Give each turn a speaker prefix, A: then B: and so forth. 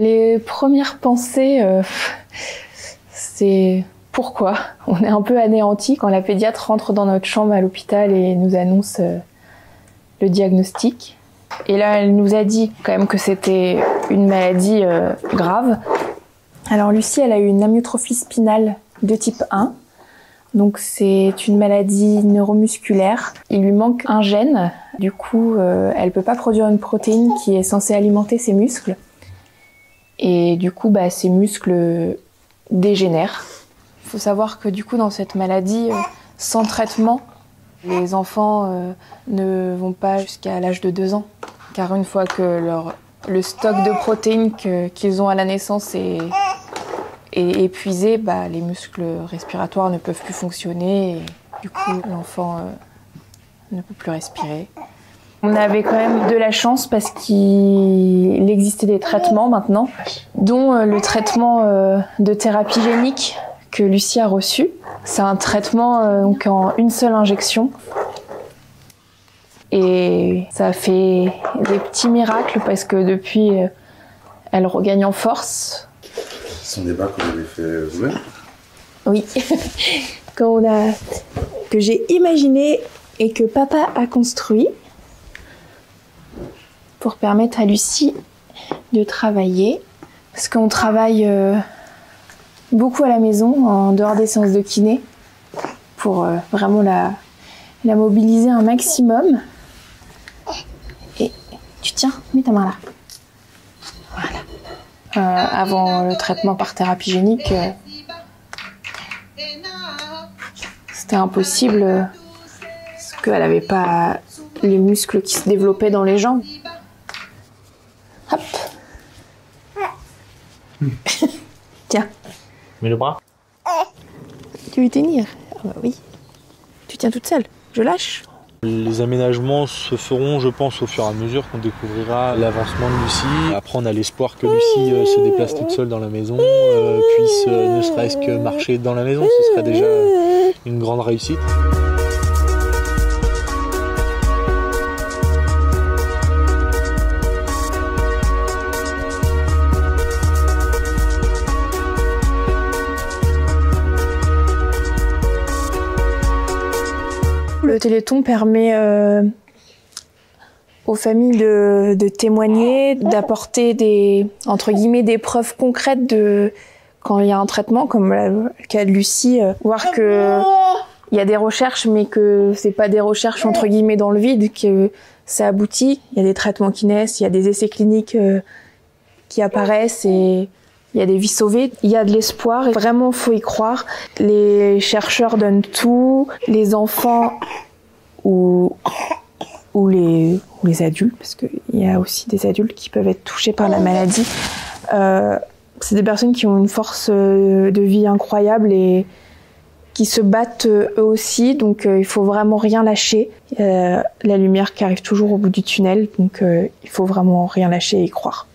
A: Les premières pensées, c'est pourquoi? On est un peu anéantis quand la pédiatre rentre dans notre chambre à l'hôpital et nous annonce le diagnostic. Et là, elle nous a dit quand même que c'était une maladie grave. Alors Lucie, elle a eu une amyotrophie spinale de type 1. Donc c'est une maladie neuromusculaire. Il lui manque un gène. Du coup, elle peut pas produire une protéine qui est censée alimenter ses muscles. Et du coup, ses muscles dégénèrent. Il faut savoir que du coup, dans cette maladie, sans traitement, les enfants ne vont pas jusqu'à l'âge de 2 ans. Car une fois que le stock de protéines qu'ils ont à la naissance est épuisé, les muscles respiratoires ne peuvent plus fonctionner. Et du coup, l'enfant ne peut plus respirer. On avait quand même de la chance parce qu'il existait des traitements maintenant, dont le traitement de thérapie génique que Lucie a reçu. C'est un traitement donc en une seule injection. Et ça a fait des petits miracles parce que depuis, elle regagne en force.
B: Ce sont des bas que vous avez fait vous-même?
A: Oui, que j'ai imaginé et que papa a construit pour permettre à Lucie de travailler. Parce qu'on travaille beaucoup à la maison, en dehors des séances de kiné, pour vraiment la mobiliser un maximum. Et tu tiens, mets ta main là. Voilà. Avant le traitement par thérapie génique, c'était impossible parce qu'elle n'avait pas les muscles qui se développaient dans les jambes. Hop. Tiens.
C: Mets le bras.
A: Tu veux tenir? Ah bah oui. Tu tiens toute seule. Je lâche.
C: Les aménagements se feront, je pense, au fur et à mesure qu'on découvrira l'avancement de Lucie. Après, on a l'espoir que Lucie se déplace toute seule dans la maison, puisse ne serait-ce que marcher dans la maison. Ce serait déjà une grande réussite.
A: Le Téléthon permet aux familles de témoigner, d'apporter des preuves concrètes de quand il y a un traitement, comme le cas de Lucie, voir que il y a des recherches, mais que c'est pas des recherches entre guillemets dans le vide, que ça aboutit. Il y a des traitements qui naissent, il y a des essais cliniques qui apparaissent et il y a des vies sauvées, il y a de l'espoir et vraiment faut y croire. Les chercheurs donnent tout, les enfants ou les adultes, parce qu'il y a aussi des adultes qui peuvent être touchés par la maladie. C'est des personnes qui ont une force de vie incroyable et qui se battent eux aussi, donc il faut vraiment rien lâcher. La lumière qui arrive toujours au bout du tunnel, donc il faut vraiment rien lâcher et y croire.